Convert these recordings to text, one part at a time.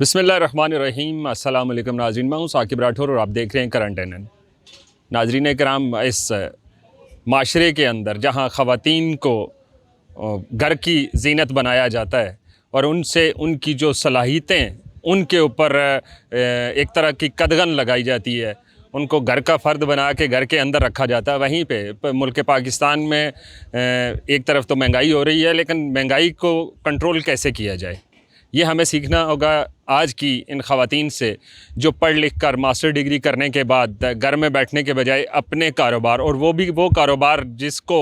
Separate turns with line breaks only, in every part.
बिस्मिल्लाहिर्रहमानिर्रहीम। अस्सलाम वालेकुम नाज़रीन, मैं हूँ साकिब राठौर और आप देख रहे हैं करंट एनएन। नाज़रीन कराम, इस माशरे के अंदर जहाँ ख़वातीन को घर की ज़ीनत बनाया जाता है और उनसे उनकी जो सलाहियतें उनके ऊपर एक तरह की कदगन लगाई जाती है, उनको घर का फ़र्द बना के घर के अंदर रखा जाता है। वहीं पे मुल्क पाकिस्तान में एक तरफ तो महंगाई हो रही है, लेकिन महंगाई को कंट्रोल कैसे किया जाए, ये हमें सीखना होगा आज की इन ख़वातीन से जो पढ़ लिख कर मास्टर डिग्री करने के बाद घर में बैठने के बजाय अपने कारोबार, और वो भी वो कारोबार जिसको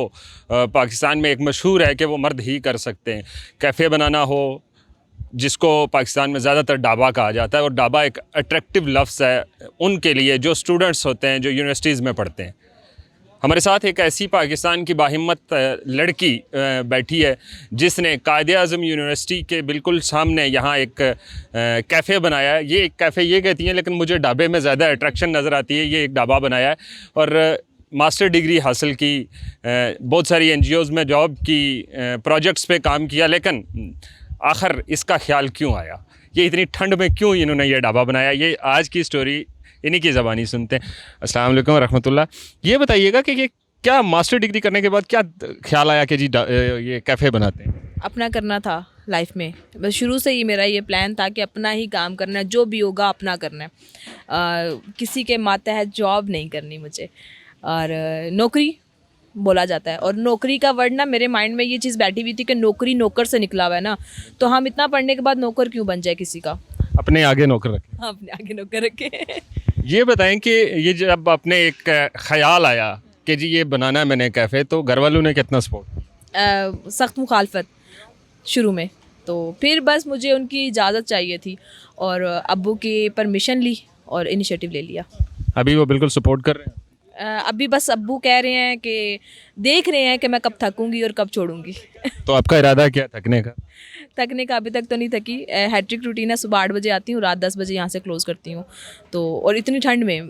पाकिस्तान में एक मशहूर है कि वो मर्द ही कर सकते हैं, कैफ़े बनाना हो, जिसको पाकिस्तान में ज़्यादातर ढाबा कहा जाता है, और ढाबा एक अट्रैक्टिव लफ्ज़ है उनके लिए जो स्टूडेंट्स होते हैं, जो यूनिवर्सिटीज़ में पढ़ते हैं। हमारे साथ एक ऐसी पाकिस्तान की बाहिम्मत लड़की बैठी है जिसने कायद-ए-आज़म यूनिवर्सिटी के बिल्कुल सामने यहाँ एक कैफ़े बनाया है। ये एक कैफ़े ये कहती हैं, लेकिन मुझे ढाबे में ज़्यादा अट्रैक्शन नज़र आती है। ये एक ढाबा बनाया है और मास्टर डिग्री हासिल की, बहुत सारी एनजीओज़ में जॉब की, प्रोजेक्ट्स पे काम किया, लेकिन आखिर इसका ख़्याल क्यों आया, ये इतनी ठंड में क्यों इन्होंने ये ढाबा बनाया, ये आज की स्टोरी इन्हीं की ज़बानी सुनते हैं। अस्सलाम वालेकुम रहमतुल्लाह। ये बताइएगा कि ये क्या मास्टर डिग्री करने के बाद क्या ख्याल आया कि जी ये कैफ़े बनाते हैं?
अपना करना था लाइफ में, बस शुरू से ही मेरा ये प्लान था कि अपना ही काम करना है, जो भी होगा अपना करना है, किसी के मातहत जॉब नहीं करनी मुझे। और नौकरी बोला जाता है, और नौकरी का वर्ड ना मेरे माइंड में ये चीज़ बैठी हुई थी कि नौकरी नौकर से निकला हुआ है ना, तो हम इतना पढ़ने के बाद नौकर क्यों बन जाए किसी का।
अपने आगे नौकर रखें।
हाँ, अपने आगे नौकर रखे।
ये बताएं कि ये जब अपने एक ख्याल आया कि जी ये बनाना है मैंने कैफ़े, तो घर वालों ने कितना सपोर्ट?
सख्त मुखालफत शुरू में, तो फिर बस मुझे उनकी इजाज़त चाहिए थी और अब्बू की परमिशन ली और इनिशिएटिव ले लिया।
अभी वो बिल्कुल सपोर्ट कर रहे हैं?
अभी बस अब्बू कह रहे हैं कि देख रहे हैं कि मैं कब थकूंगी और कब छोड़ूंगी।
तो आपका इरादा क्या थकने का?
थकने का अभी तक तो नहीं थकी। हैट्रिक रूटीन है, सुबह 8 बजे आती हूँ, रात 10 बजे यहाँ से क्लोज़ करती हूँ। तो और इतनी ठंड में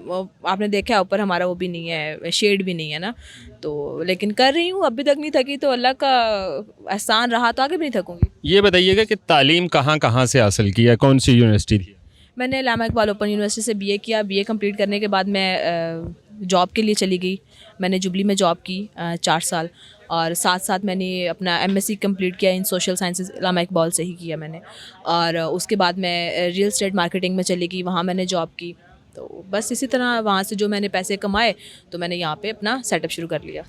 आपने देखा है ऊपर हमारा वो भी नहीं है, शेड भी नहीं है ना, तो लेकिन कर रही हूँ, अभी तक नहीं थकी, तो अल्लाह का एहसान रहा तो आगे भी नहीं थकूँगी।
ये बताइएगा कि तालीम कहाँ कहाँ से हासिल की है, कौन सी यूनिवर्सिटी थी?
मैंने अल्लामा इकबाल ओपन यूनिवर्सिटी से बीए किया। बीए कंप्लीट करने के बाद मैं जॉब के लिए चली गई। मैंने जुबली में जॉब की 4 साल, और साथ साथ मैंने अपना एमएससी कंप्लीट किया इन सोशल साइंसेस, अल्लामा इकबाल से ही किया मैंने। और उसके बाद मैं रियल एस्टेट मार्केटिंग में चली गई, वहाँ मैंने जॉब की। तो बस इसी तरह वहाँ से जो मैंने पैसे कमाए तो मैंने यहाँ पे अपना सेटअप शुरू कर लिया।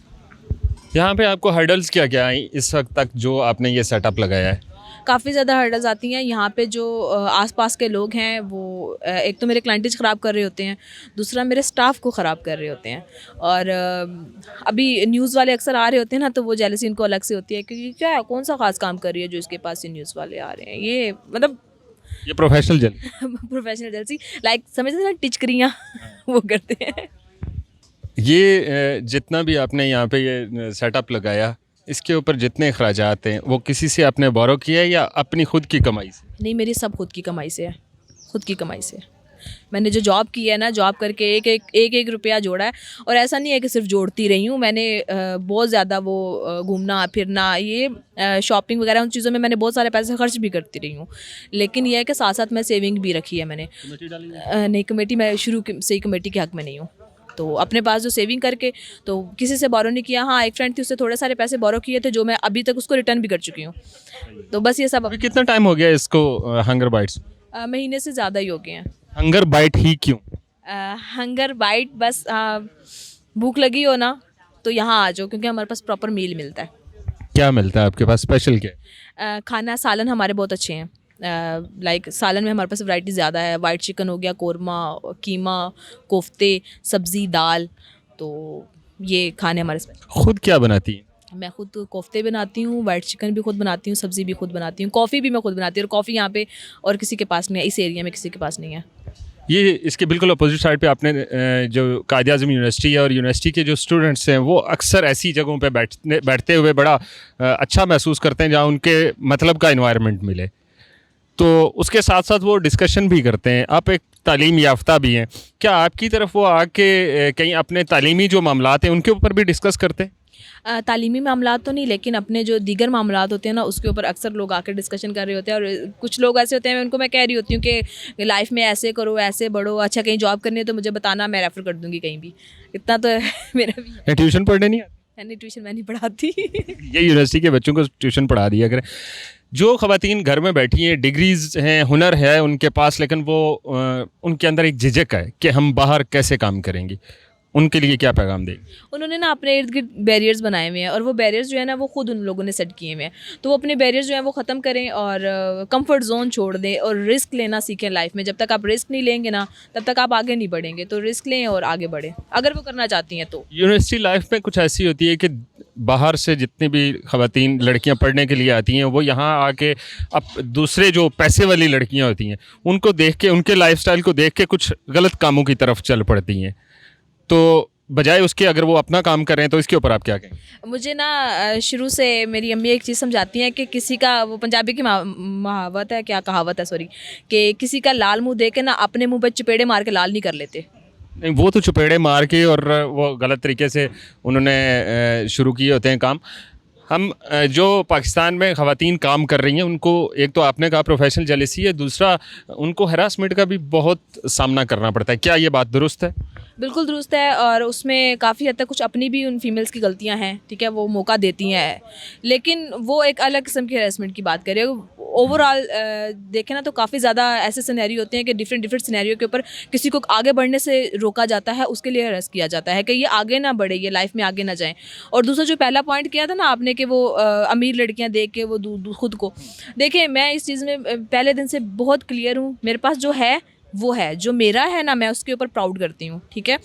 यहाँ पे आपको हर्डल्स क्या क्या आई इस वक्त तक जो आपने ये सेटअप लगाया है?
काफ़ी ज़्यादा हर्डल्स आती हैं। यहाँ पे जो आसपास के लोग हैं वो एक तो मेरे क्लाइंटेज ख़राब कर रहे होते हैं, दूसरा मेरे स्टाफ को ख़राब कर रहे होते हैं। और अभी न्यूज़ वाले अक्सर आ रहे होते हैं ना, तो वो जेलसी इनको अलग से होती है क्योंकि क्या कौन सा ख़ास काम कर रही है जो इसके पास ये न्यूज़ वाले आ रहे हैं। ये मतलब
ये प्रोफेशनल जल
प्रोफेशनल जेलसी, लाइक समझते ना, टिचकरियाँ वो करते हैं।
ये जितना भी आपने यहाँ पे ये सेटअप लगाया, इसके ऊपर जितने अखराजात हैं वो किसी से आपने बोरो किया है या अपनी खुद की कमाई से?
नहीं, मेरी सब खुद की कमाई से है, खुद की कमाई से। मैंने जो जॉब की है ना, जॉब करके एक रुपया जोड़ा है। और ऐसा नहीं है कि सिर्फ जोड़ती रही हूँ, मैंने बहुत ज़्यादा वो घूमना फिरना, ये शॉपिंग वगैरह, उन चीज़ों में मैंने बहुत सारे पैसे खर्च भी करती रही हूँ। लेकिन यह है कि साथ साथ मैं सेविंग भी रखी है मैंने। नहीं, कमेटी मैं शुरू से ही कमेटी के हक़ में नहीं हूँ, तो अपने पास जो सेविंग करके, तो किसी से बोरो नहीं किया। हाँ, एक फ्रेंड थी, उससे थोड़े सारे पैसे बोरो किए थे जो मैं अभी तक उसको रिटर्न भी कर चुकी हूँ। तो बस ये सब।
अभी कितना टाइम हो गया इसको हंगर बाइट्स?
महीने से ज़्यादा ही हो गए हैं।
हंगर बाइट ही क्यों?
हंगर बाइट बस भूख लगी हो ना तो यहाँ आ जाओ, क्योंकि हमारे पास प्रॉपर मील मिलता है।
क्या मिलता है आपके पास, स्पेशल क्या है?
खाना, सालन हमारे बहुत अच्छे हैं। लाइक सालन में हमारे पास वैरायटी ज़्यादा है। वाइट चिकन हो गया, कोरमा, कीमा, कोफ्ते, सब्ज़ी, दाल, तो ये खाने हमारे पास।
खुद क्या बनाती हैं?
मैं खुद कोफ्ते बनाती हूँ, वाइट चिकन भी खुद बनाती हूँ, सब्ज़ी भी खुद बनाती हूँ, कॉफ़ी भी मैं खुद बनाती हूँ। और कॉफ़ी यहाँ पे और किसी के पास नहीं है, इस एरिया में किसी के पास नहीं है।
ये इसके बिल्कुल अपोजिट साइड पे आपने जो कायद-ए-आज़म यूनिवर्सिटी है, और यूनिवर्सिटी के जो स्टूडेंट्स हैं वो अक्सर ऐसी जगहों पे बैठते हुए बड़ा अच्छा महसूस करते हैं जहाँ उनके मतलब का इन्वायरमेंट मिले, तो उसके साथ साथ वो डिस्कशन भी करते हैं। आप एक तालीम याफ्ता भी हैं, क्या आपकी तरफ वो आके कहीं अपने तालीमी जो मामलात हैं उनके ऊपर भी डिस्कस करते हैं?
तालीमी मामलात तो नहीं, लेकिन अपने जो दीगर मामलात होते हैं ना उसके ऊपर अक्सर लोग आकर डिस्कशन कर रहे होते हैं। और कुछ लोग ऐसे होते हैं, उनको मैं कह रही होती हूँ कि लाइफ में ऐसे करो, ऐसे बढ़ो, अच्छा कहीं जॉब करनी है तो मुझे बताना, मैं रेफ़र कर दूँगी कहीं भी। इतना तो है मेरा भी।
ट्यूशन पढ़ने नहीं आती?
मैंने ट्यूशन मैं नहीं पढ़ाती।
ये यूनिवर्सिटी के बच्चों को ट्यूशन पढ़ा दिया करें। जो ख़वातीन घर में बैठी हैं, डिग्रीज हैं, हुनर है उनके पास, लेकिन वो उनके अंदर एक झिझक है कि हम बाहर कैसे काम करेंगे, उनके लिए क्या पैगाम दें?
उन्होंने ना अपने इर्द गिर्द बैरियर्स बनाए हुए हैं, और वो बैरियर्स जो है ना वो खुद उन लोगों ने सेट किए हुए हैं। तो वो अपने बैरियर्स जो हैं वो ख़त्म करें और कंफर्ट जोन छोड़ दें और रिस्क लेना सीखें लाइफ में। जब तक आप रिस्क नहीं लेंगे ना तब तक आप आगे नहीं बढ़ेंगे। तो रिस्क लें और आगे बढ़ें अगर वो करना चाहती हैं तो।
यूनिवर्सिटी लाइफ में कुछ ऐसी होती है कि बाहर से जितनी भी ख़वातीन लड़कियां पढ़ने के लिए आती हैं, वो यहाँ आके अब दूसरे जो पैसे वाली लड़कियां होती हैं उनको देख के, उनके लाइफस्टाइल को देख के कुछ गलत कामों की तरफ चल पड़ती हैं। तो बजाय उसके अगर वो अपना काम करें, तो इसके ऊपर आप क्या कहें?
मुझे ना शुरू से मेरी अम्मी एक चीज़ समझाती हैं कि किसी का, वो पंजाबी की कहावत है, क्या कहावत है सॉरी, कि किसी का लाल मुंह देख के ना अपने मुंह पे चपेड़े मार के लाल नहीं कर लेते।
नहीं, वो तो चपेड़े मार के और वो गलत तरीके से उन्होंने शुरू किए होते हैं काम। हम जो पाकिस्तान में ख़वातीन काम कर रही हैं उनको, एक तो आपने कहा प्रोफेशनल जेलसी है, दूसरा उनको हरासमेंट का भी बहुत सामना करना पड़ता है। क्या ये बात दुरुस्त है?
बिल्कुल दुरुस्त है, और उसमें काफ़ी हद तक कुछ अपनी भी उन फीमेल्स की गलतियां हैं, ठीक है, वो मौका देती हैं, लेकिन वो एक अलग किस्म की हरासमेंट की बात करें। ओवरऑल देखें ना तो काफ़ी ज़्यादा ऐसे सिनेरियो होते हैं कि डिफरेंट सिनेरियो के ऊपर किसी को आगे बढ़ने से रोका जाता है, उसके लिए हरास किया जाता है कि ये आगे ना बढ़े, ये लाइफ में आगे ना जाएँ। और दूसरा जो पहला पॉइंट किया था ना आपने कि वो अमीर लड़कियाँ देख के वो खुद को, देखें मैं इस चीज़ में पहले दिन से बहुत क्लियर हूँ। मेरे पास जो है वो है, जो मेरा है ना मैं उसके ऊपर प्राउड करती हूँ, ठीक है।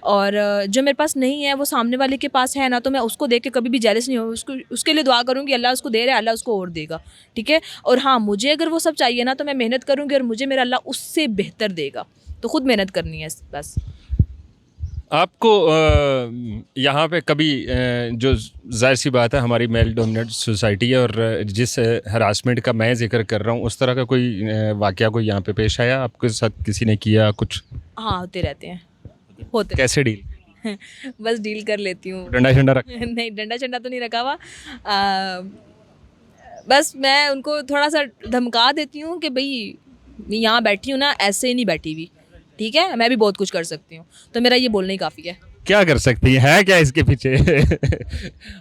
और जो मेरे पास नहीं है वो सामने वाले के पास है ना, तो मैं उसको देख के कभी भी जेलस नहीं हूँ। उसके लिए दुआ करूँगी, अल्लाह उसको दे रहा है, अल्लाह उसको और देगा, ठीक है। और हाँ, मुझे अगर वो सब चाहिए ना तो मैं मेहनत करूँगी और मुझे मेरा अल्लाह उससे बेहतर देगा। तो खुद मेहनत करनी है बस।
आपको यहाँ पे कभी जो जाहिर सी बात है हमारी मेल डोमिनेट सोसाइटी है, और जिस हरासमेंट का मैं जिक्र कर रहा हूँ उस तरह का कोई वाक़या कोई यहाँ पे पेश आया आपके साथ, किसी ने किया कुछ?
हाँ, होते रहते हैं, होते।
कैसे डील?
बस डील कर लेती हूँ।
डंडा शंडा रख?
नहीं, डंडा शंडा तो नहीं रखा हुआ। बस मैं उनको थोड़ा सा धमका देती हूँ कि भाई यहाँ बैठी हूँ ना, ऐसे ही नहीं बैठी हुई, ठीक है, मैं भी बहुत कुछ कर सकती हूँ। तो मेरा ये बोलना ही काफ़ी है।
क्या कर सकती है क्या इसके पीछे?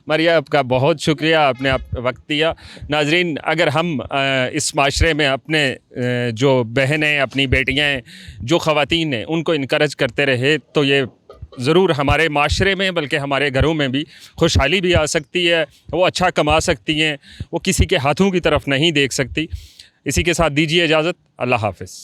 मरिया, आपका बहुत शुक्रिया, आपने वक्त दिया। नाजरीन, अगर हम इस माशरे में अपने जो बहनें, अपनी बेटियां हैं, जो ख़वातीन हैं, उनको इनकरेज करते रहे तो ये ज़रूर हमारे माशरे में बल्कि हमारे घरों में भी खुशहाली भी आ सकती है। वो अच्छा कमा सकती हैं, वो किसी के हाथों की तरफ नहीं देख सकती। इसी के साथ दीजिए इजाज़त। अल्लाह हाफ़िज़।